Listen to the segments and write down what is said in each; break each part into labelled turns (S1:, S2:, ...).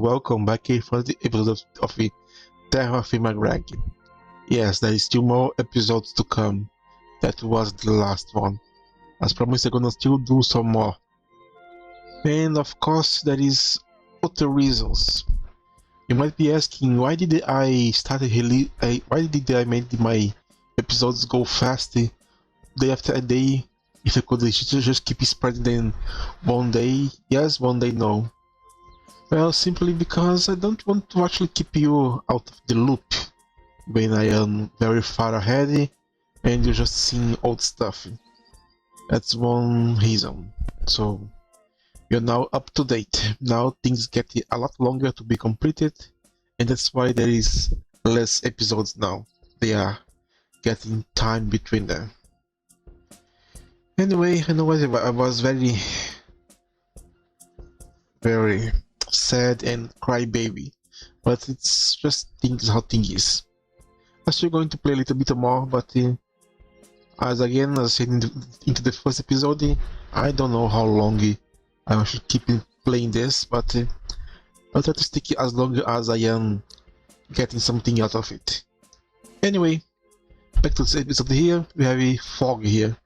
S1: welcome back here for the episode of the Terrafirmagreg. Yes, there is still more episodes to come. That was the last one. As promised, I'm gonna still do some more. And of course, there is other reasons. You might be asking, why did I why did I make my episodes go fast day after day? If I could just keep spreading them one day yes, one day no. Well, simply because I don't want to actually keep you out of the loop when I am very far ahead and you're just seeing old stuff. That's one reason. So you're now up to date. Now things get a lot longer to be completed, and that's why there is less episodes now. They are getting time between them. Anyway, I know I was very sad and crybaby, but it's just how things is. I'm still going to play a little bit more, but as I said into the first episode, I don't know how long I should keep playing this, but I'll try to stick as long as I am getting something out of it. Anyway, back to this episode here. We have a fog here,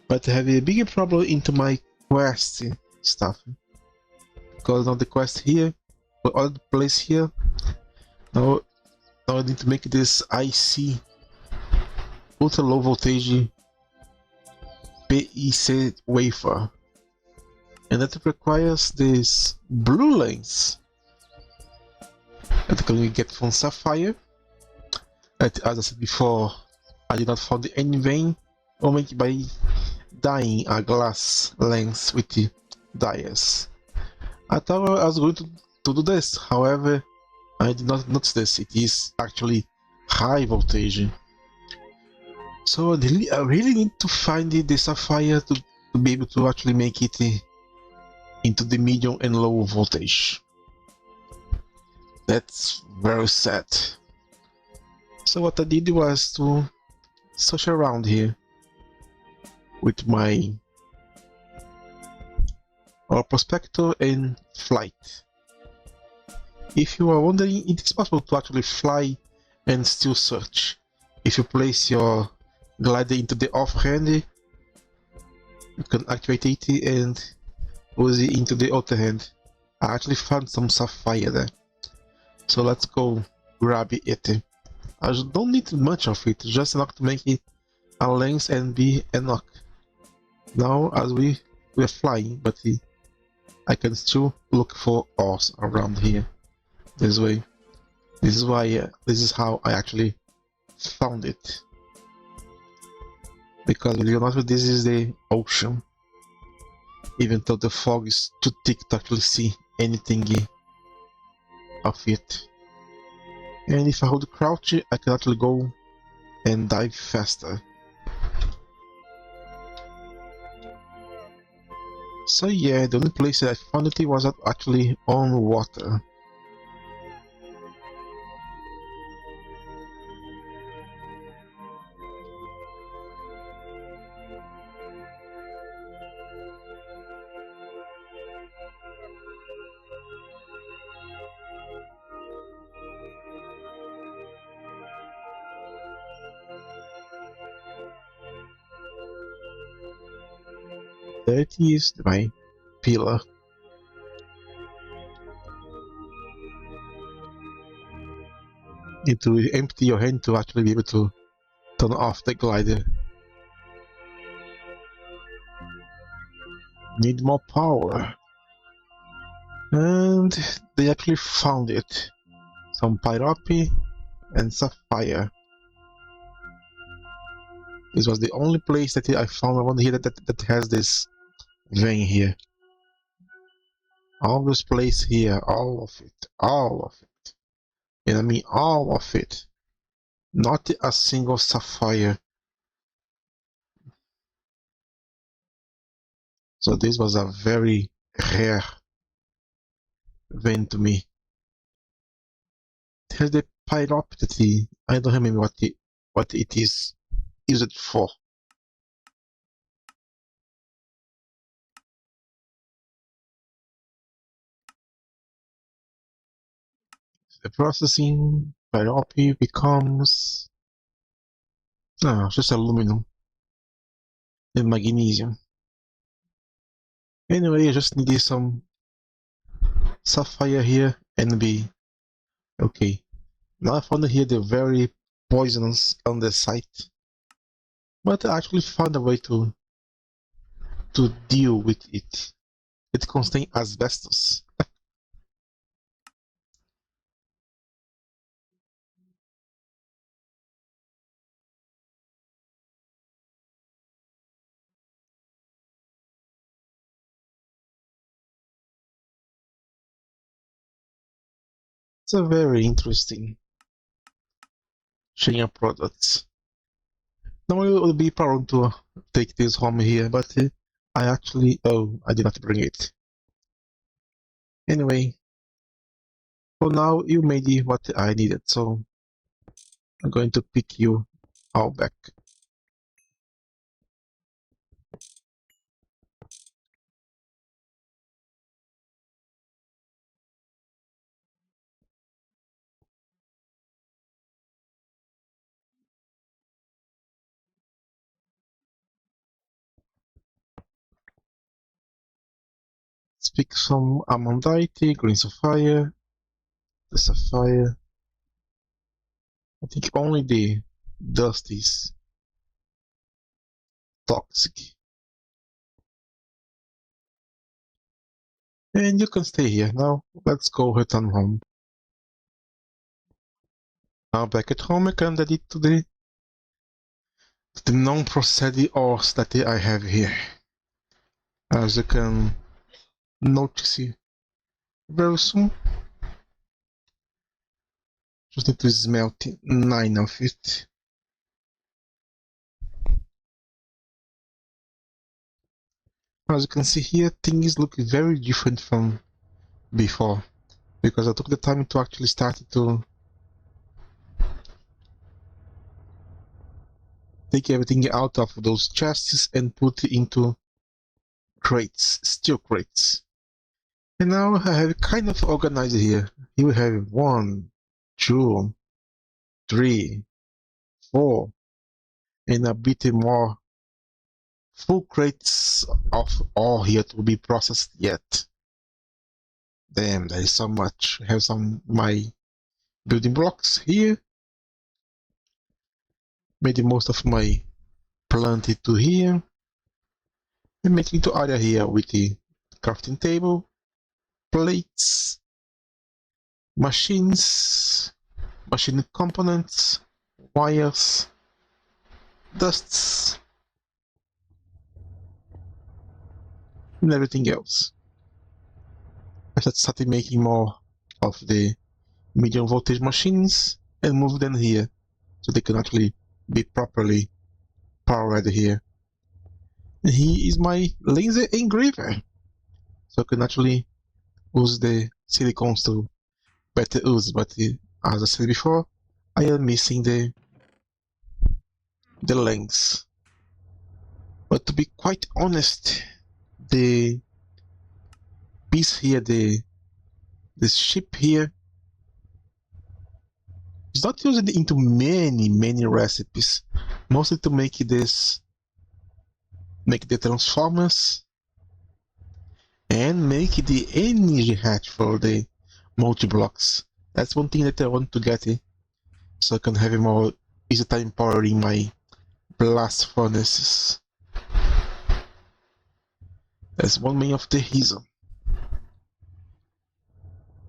S1: but I have a bigger problem into my quest stuff. Because now the quest here, for all the place here, now I need to make this IC ultra low voltage PEC wafer, and that requires this blue lens that I can get from Sapphire. That, as I said before, I did not find any vein or make by dyeing a glass lens with the dyes. I thought I was going to do this, however, I did not notice this. It is actually high voltage. So I really need to find the Sapphire to be able to actually make it into the medium and low voltage. That's very sad. So what I did was to search around here with my prospector and flight. If you are wondering, it is possible to actually fly and still search. If you place your glider into the offhand, you can activate it and use it into the other hand. I actually found some Sapphire there, so let's go grab it. I don't need much of it, just enough to make it a lens and be enough. Now as we're flying, but I can still look for ores around here. This way. This is why. This is how I actually found it. Because believe it or not, this is the ocean. Even though the fog is too thick to actually see anything of it. And if I hold crouch, I can actually go and dive faster. So yeah, the only place that I found it was actually on water. There it is, my pillar. Need to empty your hand to actually be able to turn off the glider. Need more power. And they actually found it. Some pyrope and sapphire. This was the only place that I found around here that has this vein here. All this place here, all of it. And I mean all of it. Not a single sapphire. So this was a very rare vein to me. It has the pyrope that I don't remember what it is used for. the processing. Pyrope becomes just aluminum and magnesium. Anyway, I just need some sapphire here and be okay. Now I found here the very poisonous on the site, but I actually found a way to deal with it. It contains asbestos. It's a very interesting chain of products. Normally it would be prone to take this home here, but I did not bring it. Anyway, for now you made what I needed, so I'm going to pick you all back. Let's pick some amandite, green sapphire, the sapphire. I think only the dust is toxic. And you can stay here. Now let's go return home. Now back at home I can add it to the non-processed ores that I have here. As you can notice very soon. Just need to smelt 9 of it. As you can see here, things look very different from before, because I took the time to actually start to take everything out of those chests and put it into crates, steel crates. And now I have it kind of organized here. Here we have 1, 2, 3, 4, and a bit more full crates of ore here to be processed yet. Damn, there is so much. I have some my building blocks here. Made the most of my planted to here. And making the area here with the crafting table, plates, machines, machine components, wires, dusts, and everything else. I started making more of the medium voltage machines and move them here so they can actually be properly powered here. And here is my laser engraver, so I can actually use the silicons to better use, but as I said before, I am missing the lengths. But to be quite honest, the piece here, this ship here, is not used into many recipes, mostly to make the transformers and make the energy hatch for the multi-blocks. That's one thing that I want to get, so I can have a more easy time powering my blast furnaces. That's one main of the reason.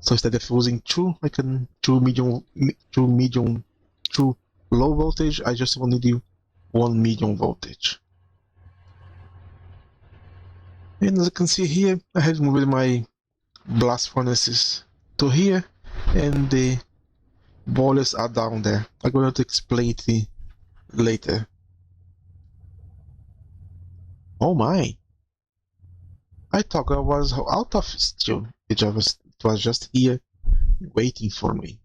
S1: So instead of using two, I can two low voltage. I just only do 1 medium voltage. And as you can see here, I have moved my blast furnaces to here, and the boilers are down there. I'm going to explain it later. Oh my! I thought I was out of steel. It was just here waiting for me.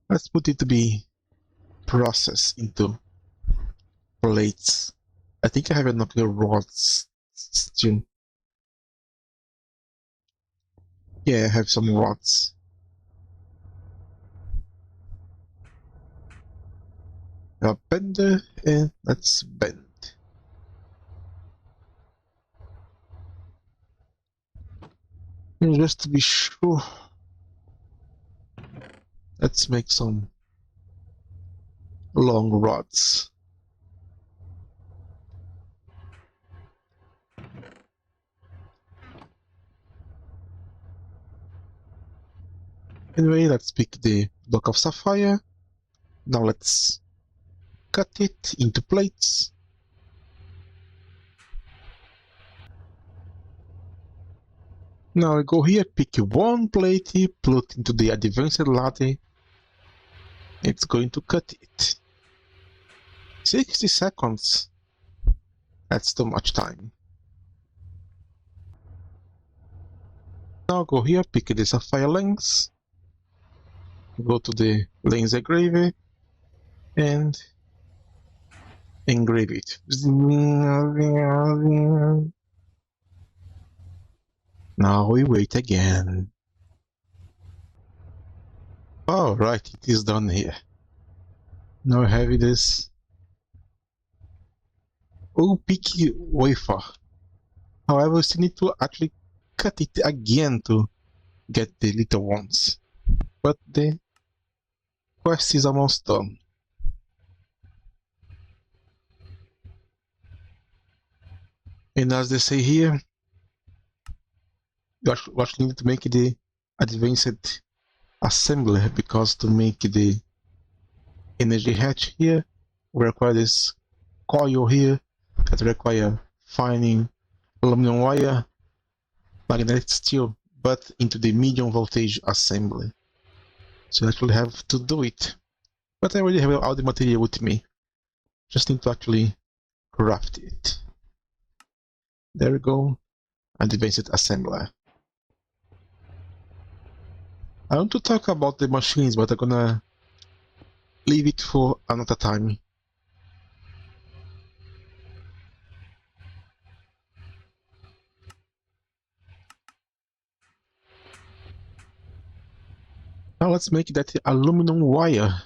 S1: Let's put it to be processed into plates. I think I have enough rods still. Yeah, I have some rods. A bender, and let's bend. And just to be sure, let's make some long rods. Anyway, let's pick the block of sapphire. Now let's cut it into plates. Now I go here, pick one plate, put into the advanced ladder. It's going to cut it. 60 seconds. That's too much time. Now go here, pick the sapphire lengths. Go to the lens engraver and engrave it. Now we wait again. Alright, it is done here. Now I have this picky wafer. However, we still need to actually cut it again to get the little ones. But the quest is almost done. And as they say here, you actually need to make the advanced assembly, because to make the energy hatch here, we require this coil here that require finding aluminum wire, magnetic steel, but into the medium voltage assembly. So I actually have to do it. But I already have all the material with me. Just need to actually craft it. There we go. Advanced assembler. I want to talk about the machines, but I'm gonna leave it for another time. Now let's make that aluminum wire.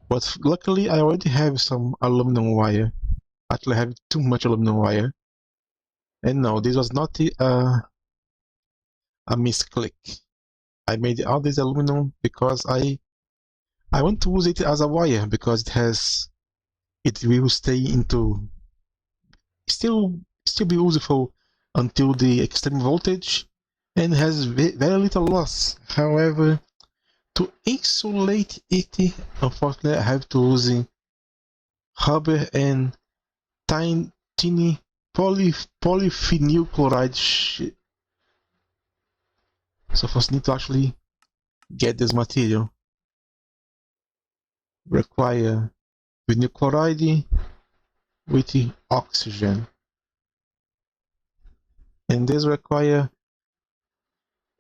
S1: But luckily I already have some aluminum wire. Actually I have too much aluminum wire. And no, this was not a misclick. I made all this aluminum because I want to use it as a wire, because it will stay into still be useful until the extreme voltage and has very little loss. However, to insulate it, unfortunately I have to use rubber and tiny polyphenol chloride shit. So first need to actually get this material. Require vinyl chloride with oxygen. And this require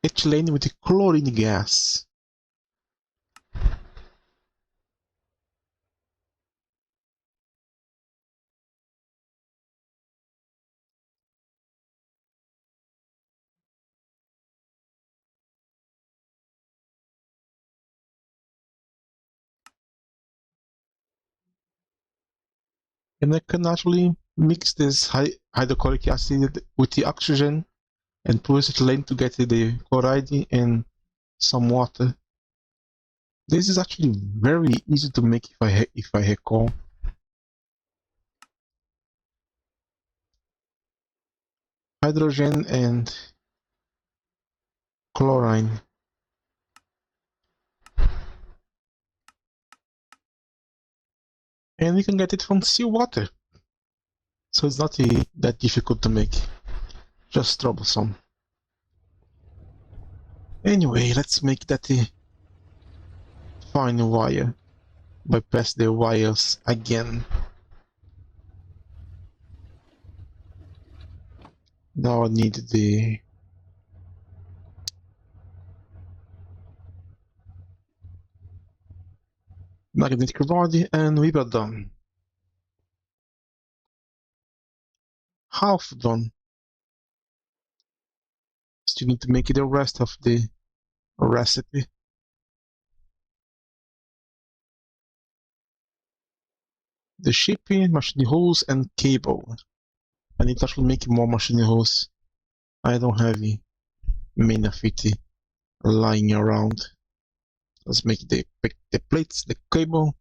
S1: ethylene with chlorine gas. And I can actually mix this hydrochloric acid with the oxygen and put ethylene to get the chloride and some water. This is actually very easy to make if I recall. Hydrogen and chlorine. And we can get it from seawater. So it's not that difficult to make. Just troublesome. Anyway, let's make that fine wire. Bypass the wires again. Now I need the magnetic rod, and we are done. Half done. Still need to make the rest of the recipe. the shipping, machine hose, and cable. I need to actually make more machine hose. I don't have many of it lying around. Let's make the plates, the cable.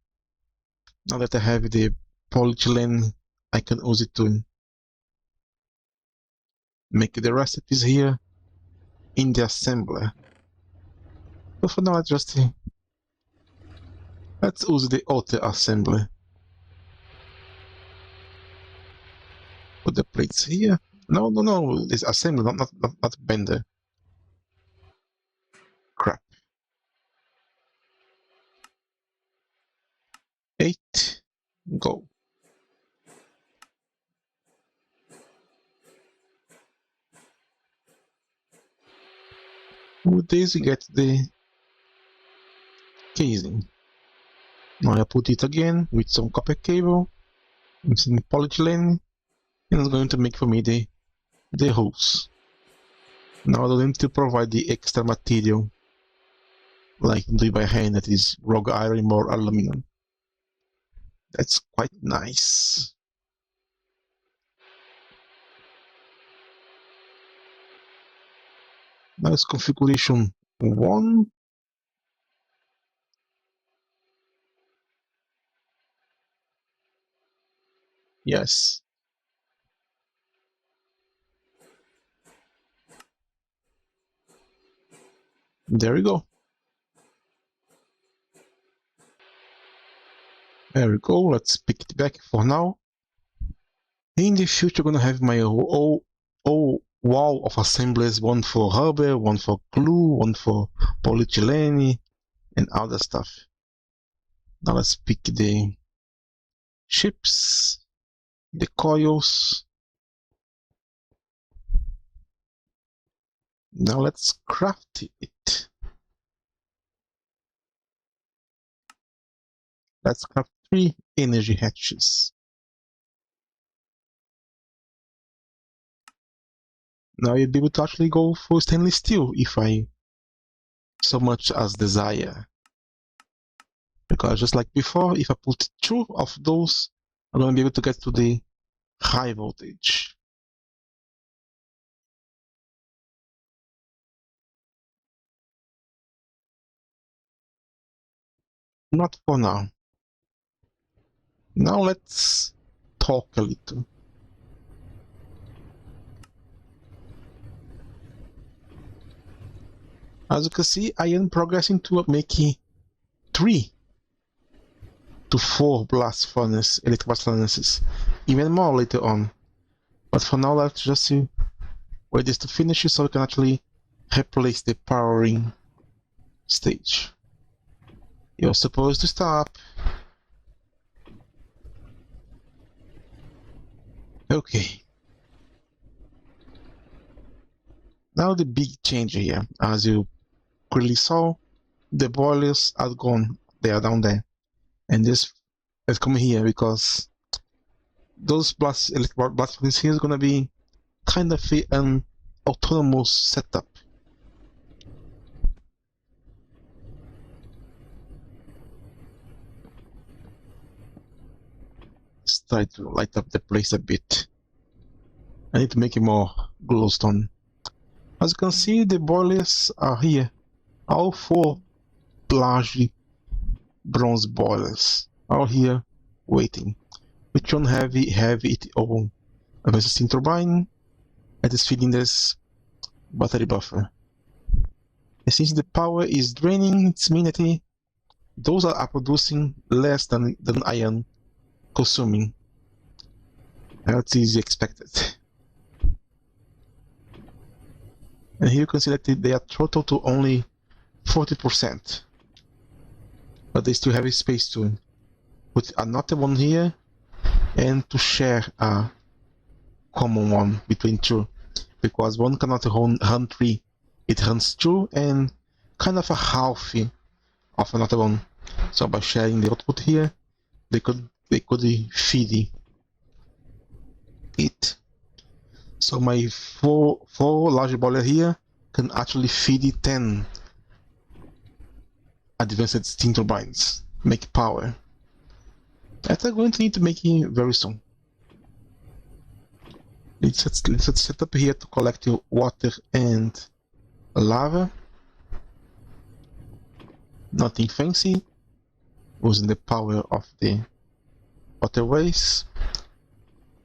S1: Now that I have the polyethylene, I can use it to make the recipes here in the assembler. But for now, let's use the auto assembler. Put the plates here. No, it's assembler, not bender. Crap. 8, go. With this, you get the casing. Now I put it again with some copper cable, and some polyethylene, and it's going to make for me the hose. Now I don't need to provide the extra material like do it by hand, that is wrought iron or aluminum. That's quite nice. Now it's configuration 1. Yes. There we go. There we go. Let's pick it back for now. In the future, I'm gonna have my whole wall of assemblies, one for rubber, one for glue, one for polyethylene, and other stuff. Now let's pick the chips, the coils. Now let's craft it. Let's craft 3 energy hatches. Now you'll be able to actually go for stainless steel if I so much as desire. Because just like before, if I put 2 of those, I'm going to be able to get to the high voltage. Not for now. Now let's talk a little. As you can see, I am progressing to making 3 to 4 blast furnace, electric blast furnaces, even more later on. But for now, let's just wait this to finish so we can actually replace the powering stage. You're supposed to stop. Okay. Now the big change here, as you clearly saw, the boilers are gone. They are down there, and this has come here because those electric blast furnaces here is gonna be kind of an autonomous setup. Let's try to light up the place a bit. I need to make it more glowstone. As you can see, the boilers are here. All 4 large bronze boilers are here waiting. Which one have it all? A steam turbine that is feeding this battery buffer. And since the power is draining, it's mean that those are producing less than iron consuming. That's easy expected. And here you can see that they are total to only 40%. But they still have a space to put another one here and to share a common one between 2. Because one cannot run 3, it runs 2 and kind of a half of another one. So by sharing the output here, they could feed it. So my 4 large boiler here can actually feed 10 advanced steam turbines, make power. that I'm going to need to make it very soon. Let's set up here to collect your water and lava. Nothing fancy. Using the power of the waterways.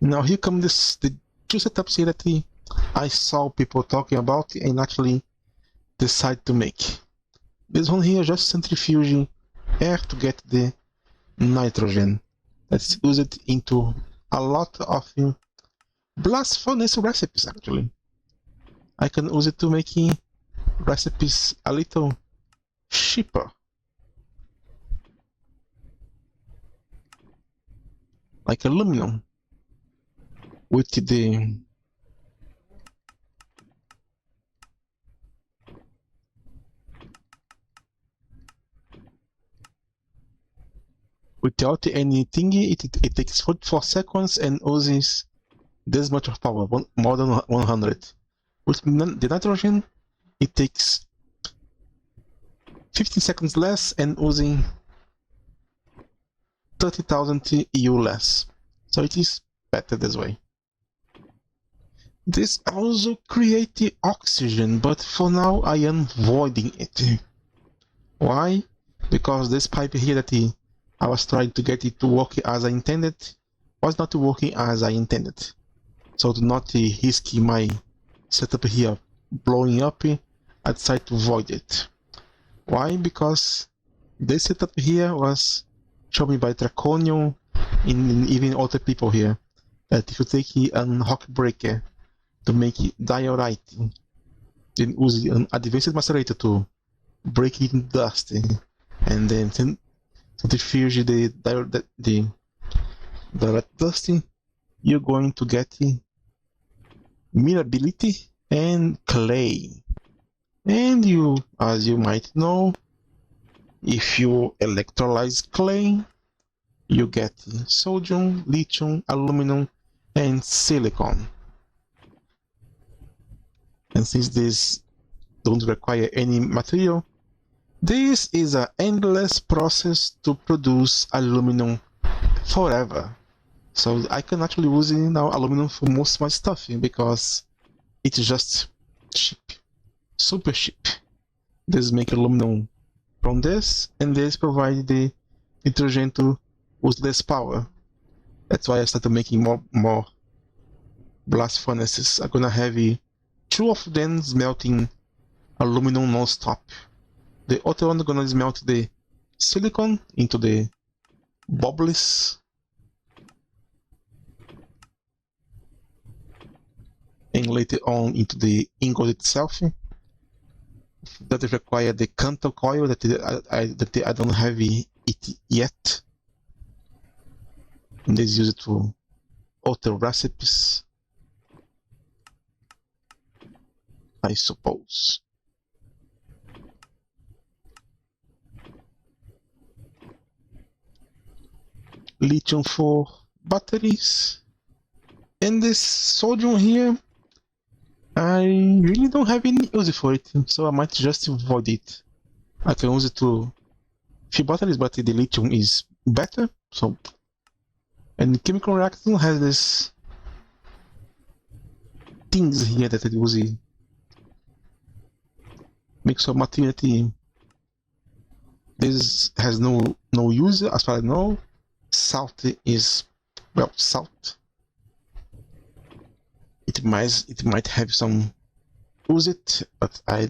S1: Now here come the two setups here that I saw people talking about and actually decide to make. This one here just centrifuging air to get the nitrogen that's used into a lot of blast furnace recipes. Actually, I can use it to make recipes a little cheaper, like aluminum with the without anything. It takes 44 seconds and uses this much of power, more than 100. With the nitrogen, it takes 15 seconds less and using 30,000 EU less. So it is better this way. This also creates the oxygen, but for now I am avoiding it. Why? Because this pipe here that I was trying to get it to work as I intended was not working as I intended. So to not risk my setup here blowing up, I decided to avoid it. Why? Because this setup here was shown me by Draconium and even other people here, that if you take an rock breaker to make it diorite, then use an advanced macerator to break it in dust, and then centrifuge the dust, you're going to get minerability and clay. And you, as you might know, if you electrolyze clay, you get sodium, lithium, aluminum, and silicon. And since these don't require any material, this is an endless process to produce aluminum forever. So I can actually use now aluminum for most of my stuff because it's just cheap, super cheap. This make aluminum from this, and this provide the nitrogen to use less power. That's why I started making more blast furnaces. I'm gonna have two of them smelting aluminum non-stop. The other one is gonna smelt the silicon into the bubbles, and later on into the ingot itself. That require the Canto coil that I don't have it yet. And this is used to alter recipes, I suppose. Lithium for batteries. And this sodium here, I really don't have any use for it, so I might just avoid it. I can use it to few batteries, but the lithium is better. So, and the chemical reactor has this things here that it uses mix of material. This has no use as far as I know. Salt is, well, salt. It might have some use it, but I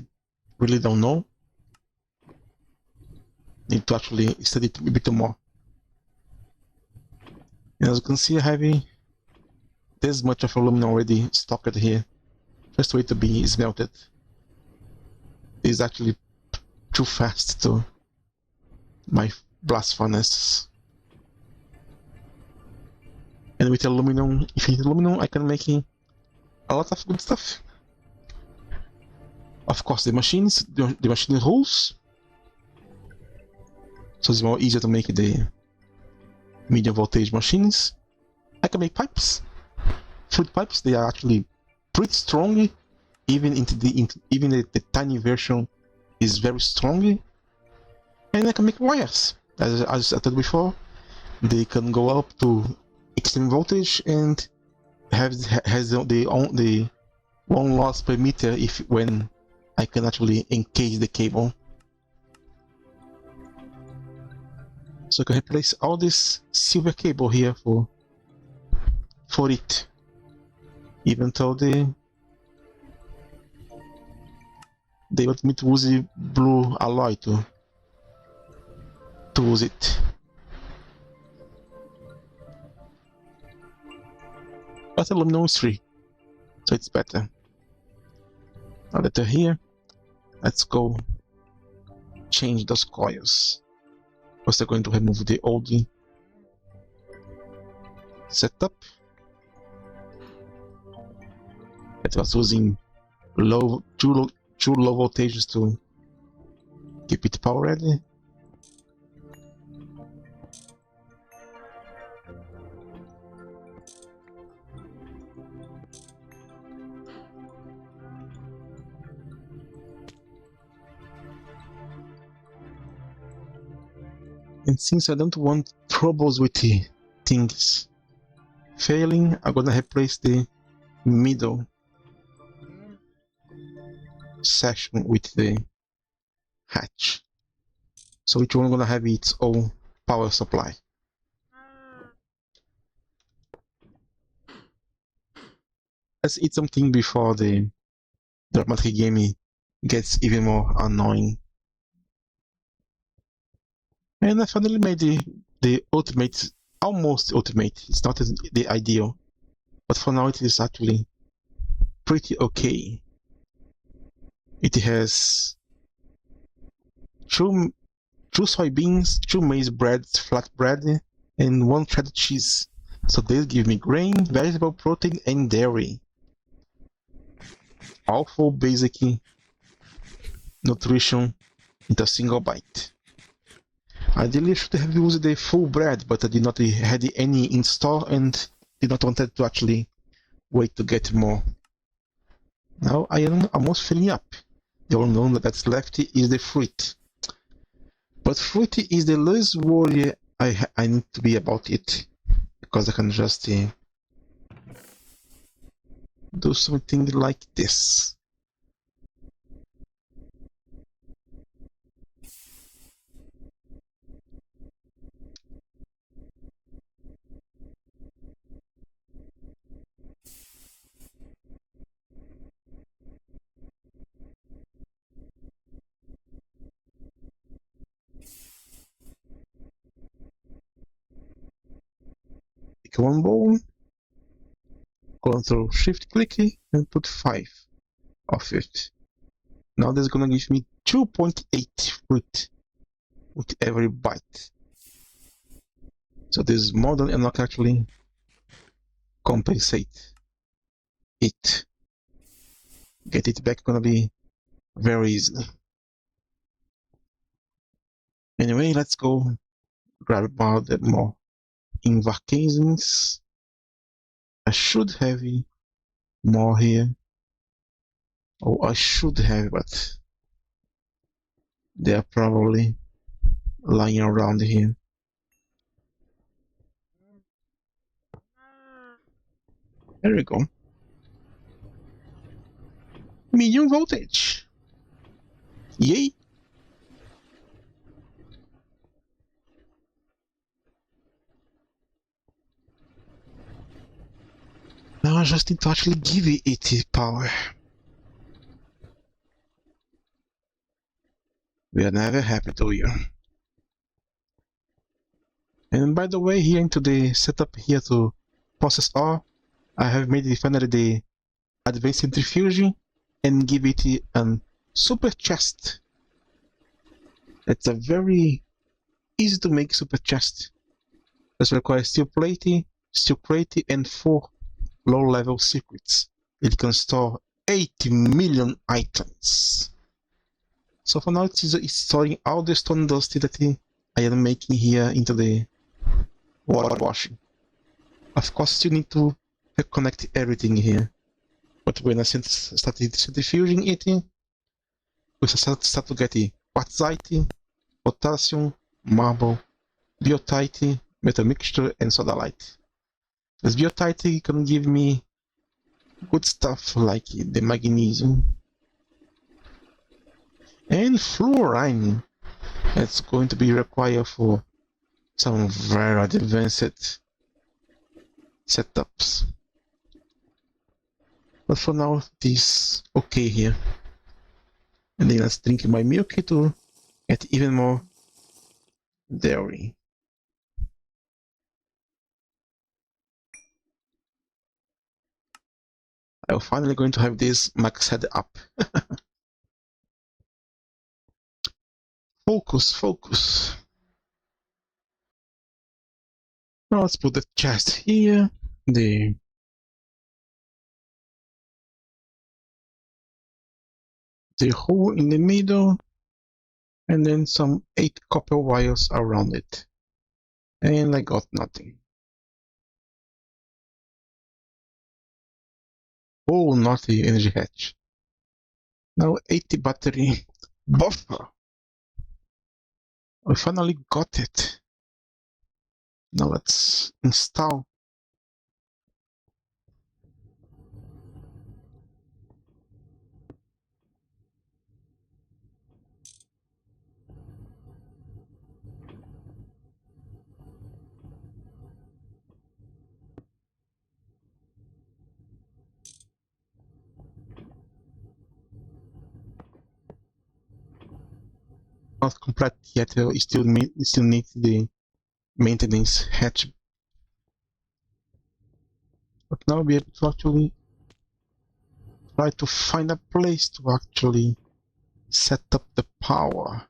S1: really don't know. Need to actually study it a bit more. And as you can see, I have this much of aluminum already stocked here, just wait to be smelted. It's actually too fast to my blast furnace. And with aluminum, if you need aluminum, I can make a lot of good stuff. Of course, the machine rules, so it's more easier to make the medium voltage machines. I can make pipes, fluid pipes. They are actually pretty strong. Even the tiny version is very strong. And I can make wires, as I said before. they can go up to extreme voltage and has the one loss per meter if when I can actually engage the cable. So I can replace all this silver cable here for it, even though they want me to use the blue alloy to use it. But aluminum is free, so it's better. Now that they're here, let's go change those coils. First, I'm going to remove the old setup. It was using two low voltages to keep it power ready. And since I don't want troubles with the things failing, I'm gonna replace the middle section with the hatch. So each one gonna have its own power supply. Let's eat something before the dramatic game gets even more annoying. And I finally made the ultimate, almost ultimate. It's not the ideal, but for now it is actually pretty okay. It has two soybeans, 2 maize breads, flat bread, and 1 cheddar cheese. So they give me grain, vegetable protein, and dairy. All for basic nutrition in a single bite. Ideally, I should have used the full bread, but I did not have any in store and did not want to actually wait to get more. Now I am almost filling up. The only one that's left is the fruit. But fruit is the least worry I need to be about it, because I can just do something like this. Pick one bone, Ctrl Shift click and put 5 of it. Now that's gonna give me 2.8 fruit with every bite. So this is more than enough to actually compensate it. Get it back gonna be very easy. Anyway, let's go grab more invar casings. I should have more here. Oh, I should have, but they are probably lying around here. There we go. Medium voltage. Yay! Now I just need to actually give it power. We are never happy, do you? And by the way, here into the setup here to process ore, I have made finally the advanced centrifuge and give it a super chest. It's a very easy to make super chest. This requires steel plate, and 4 low-level secrets. It can store 80 million items. So for now it's storing all the stone dust that I am making here into the water washing. Of course, you need to connect everything here. But when I started centrifuging it, we start to get quartzite, potassium, marble, biotite, metal mixture, and soda light. This biotite can give me good stuff like the magnesium and fluorine. It's going to be required for some very advanced setups. But for now, this okay here. And then let's drink my milk to get even more dairy. I'm finally going to have this max head up. Focus, focus. Now let's put the chest here. The hole in the middle. And then some 8 copper wires around it. And I got nothing. Oh, not the energy hatch. Now 80 battery buffer. We finally got it. Now let's install. Not complete yet, it still needs the maintenance hatch. But now we'll be able to actually try to find a place to actually set up the power.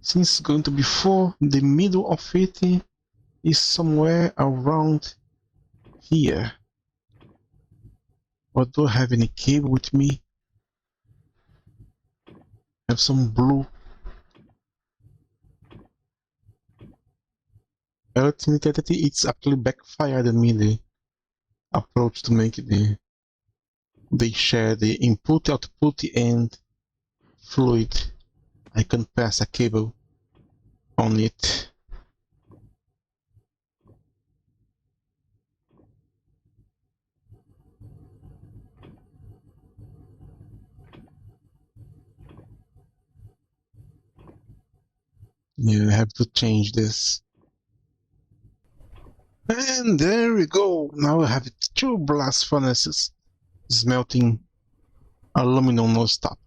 S1: Since it's going to be 4, the middle of it is somewhere around here. But do I have any cable with me? I have some blue. I think that it's actually backfired on me, the approach to make they share the input, output, and fluid. I can pass a cable on it. Yeah, I have to change this. And there we go. Now I have 2 blast furnaces smelting aluminum non-stop.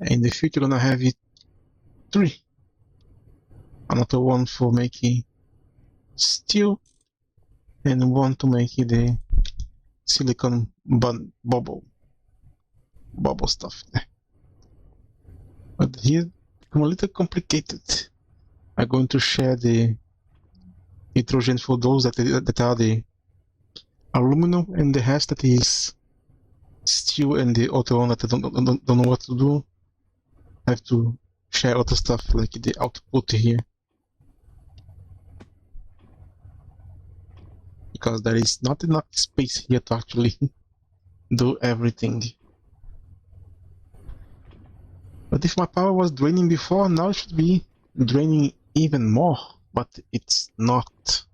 S1: In the future, I'm gonna have 3. Another one for making steel, and one to make the silicon bubble stuff. But here, I'm a little complicated. I'm going to share the nitrogen for those that are the aluminum, and the rest that is steel, and the other one that I don't know what to do. I have to share other stuff like the output here, because there is not enough space here to actually do everything. But if my power was draining before, now it should be draining even more, but it's not.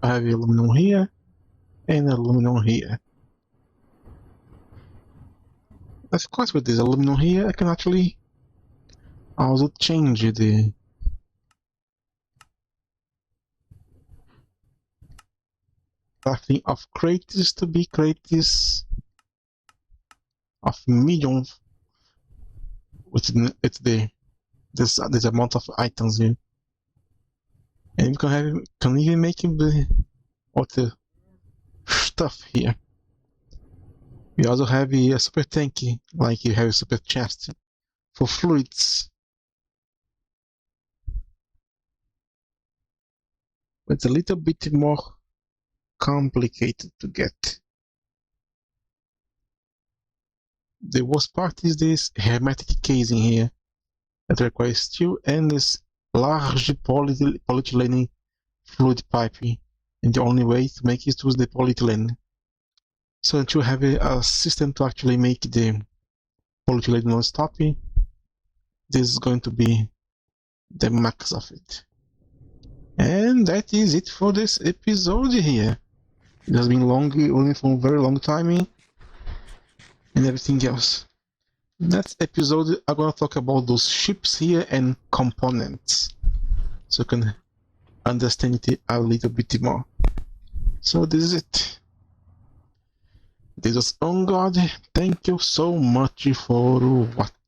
S1: I have aluminum here and aluminum here. Of course, with this aluminum here, I can actually also change the crafting of crates to be crates of medium with this amount of items here, and we can even make the other stuff here. We also have a super tank, like you have a super chest for fluids. It's a little bit more complicated to get. The worst part is this hermetic casing here that requires steel and this large polyethylene fluid pipe, and the only way to make it is to use the polyethylene. So until you have a system to actually make the polyethylene non-stop, this is going to be the max of it. And that is it for this episode here. It has been long, running for a very long time, and everything else. Next episode, I'm gonna talk about those ships here and components, so you can understand it a little bit more. So this is it. This was On God. Thank you so much for watching.